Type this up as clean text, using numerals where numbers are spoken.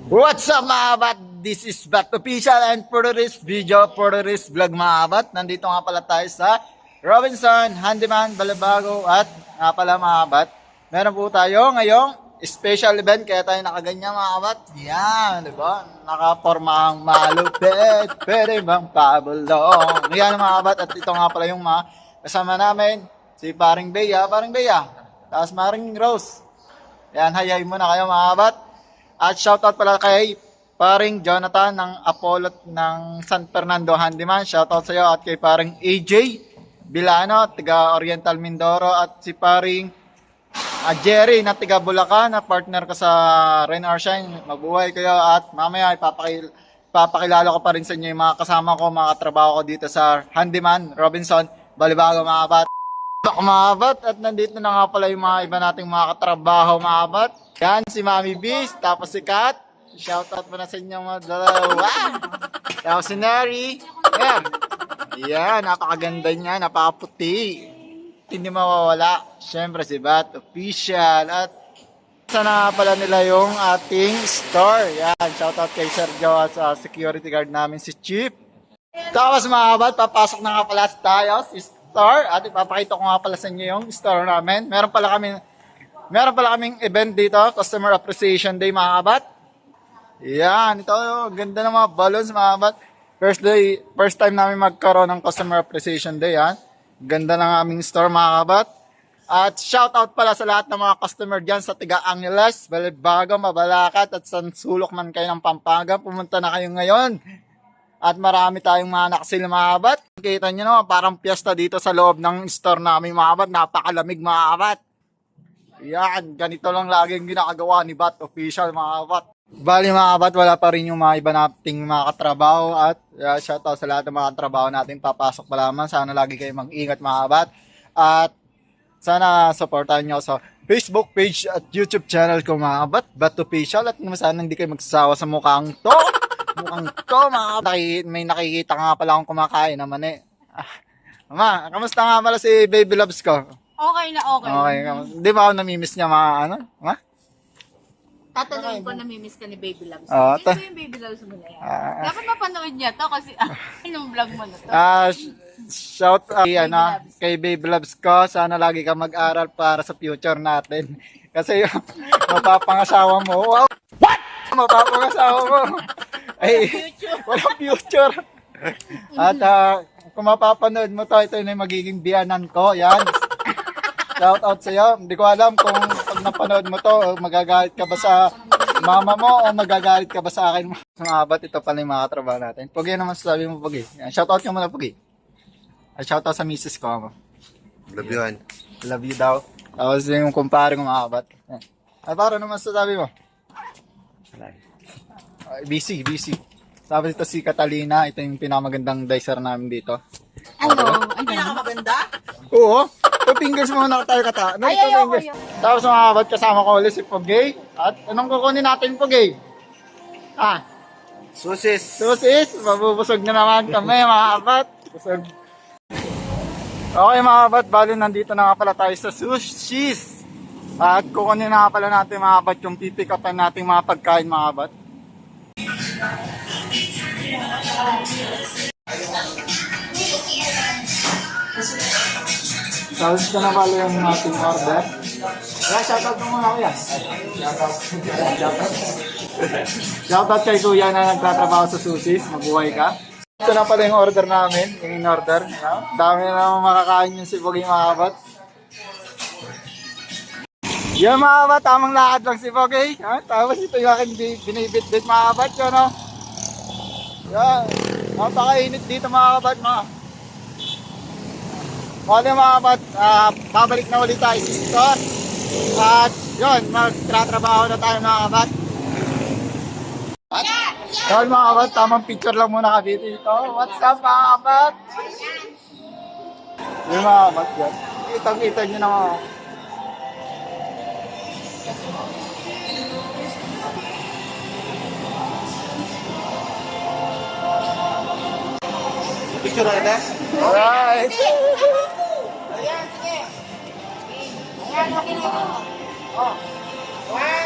What's up mga kabat? This is Bat Official and for this video, for this vlog mga kabat, nandito nga pala tayo sa Robinson Handyman Balabago at nga pala mga kabat, meron po tayo ngayong special event kaya tayo nakaganyan mga kabat. Yan, di ba? Nakapormahang malupit, pwede bang pabulong? Yan mga kabat at ito nga pala yung mga kasama namin, si Paring Bea, tapos Maring Rose. Yan, hayay muna kayo mga kabat. At shoutout pala kay paring Jonathan ng Apollo ng San Fernando Handyman. Shoutout sa iyo at kay paring AJ Bilano, taga Oriental Mindoro at si paring Jerry na taga Bulacan na partner ko sa Rain or Shine. Mabuhay kayo at mamaya ipapakilala ko pa rin sa inyo yung mga kasama ko, mga katrabaho ko dito sa Handyman Robinson Balibago mga kabat. Mga kabat at nandito na nga pala yung mga iba nating mga katrabaho mga kabat. Yan, si Mami Beast, tapos si Kat. Shoutout mo na sa inyong mga dalawa. Tapos si Neri. Yan. Yan, napakaganda niya, napakaputi. Hindi mawawala. Siyempre si Bat Official. At sana pala nila yung ating store. Yan, shoutout kay Sergio at sa security guard namin si Chief. Tapos mga kabat, papasok na nga pala tayo si store. At ipapakita ko nga pala sa inyo yung store namin. Meron pala kaming event dito, Customer Appreciation Day mga kabat. Yan, ito, ganda ng mga balloons mga kabat. First time namin magkaroon ng Customer Appreciation Day, ha. Ganda ng aming store mga kabat. At shoutout pala sa lahat ng mga customer dyan sa Tiga Angeles, Balibago, Mabalacat at San Sulok man kayo ng Pampanga. Pumunta na kayo ngayon. At marami tayong mga nakasil mga kabat. Kita nyo naman, parang piyesta dito sa loob ng store namin mga kabat. Napakalamig mga kabat. Yan, ganito lang laging ginagawa ni Bat Official mga kabat. Bali mga kabat, wala pa rin yung mga iba nating mga katrabaho at shoutout sa lahat ng mga katrabaho natin. Papasok pa lamang. Sana lagi kayo mag-ingat mga kabat. At sana supportahan nyo sa Facebook page at YouTube channel ko mga kabat, Bat Official. At sana hindi kayo magsasawa sa mukhang to. Mukhang to mga kabat. May nakikita nga pala akong kumakain naman eh. Mama, kamusta nga pala si Baby Loves ko? Okay na okay. Okay. Di ba ako namimiss niya mga ano? Ha? Tatanungin ko namimiss ka ni Baby Loves. Oo, Ito yung Baby Loves mo na yan. Dapat mapanood niya to kasi anong vlog mo na to? Shout out kay Baby Loves ko. Sana lagi ka mag-aral para sa future natin. Kasi yung mapapangasawa mo. Wow! What? Mapapangasawa mo. Ay, walang future. At kung mapapanood mo to, ito yung magiging biyanan ko. Yan. Shout out sa iyo. Hindi ko alam kung pag napanood mo to, magagalit ka ba sa mama mo o magagalit ka ba sa akin? Mga bat, ito pala yung mga katrabaho natin. Pugi naman sasabi mo, Pugi. Shout out ka muna, Pugi. Shout out sa misis ko. Love you, Han. Love you daw. Tapos yung kumpare ko mga kabat. Para naman sasabi mo? Busy. Sabi dito si Catalina, ito yung pinakamagandang dicer namin dito. Ano? Ang pinakamaganda? Oo. Fingers mo na tayo kata. Fingers. Tapos mga kabat, kasama ko ulit si Pugay. At anong kukunin natin, Pugay? Susis. Mabubusog na naman kami mga kabat. Busog. Okay mga kabat, bali nandito na nga pala tayo sa Sushis. At kukunin na nga pala natin mga kabat yung pipick upan natin mga pagkain mga kabat. Tapos ito na pala yung ating order. Kaya shoutout mo muna kuya. Shoutout kay kuya na nagtatrabaho sa Susis. Mabuhay ka. Ito na pala yung order namin. Yung in-order. Dami na naman makakain yung si Pogi mga kabat. Yan mga kabat, tamang lakad lang si Pogi. Tapos ito yung aking binibit-bit mga kabat. Yun o. Yan. Napakainit dito mga kabat mga. Okay mga kabat, babalik na ulit tayo sa store. At yun, magtratrabaho na tayo mga kabat. Yun mga kabat, tamang picture lang muna kami dito. What's up mga kabat? Yun mga kabat yan. Kitang-kita nyo na mga. Picture na kita. Alright. Ayan, sige. Ayan, okay na. Oh. 1,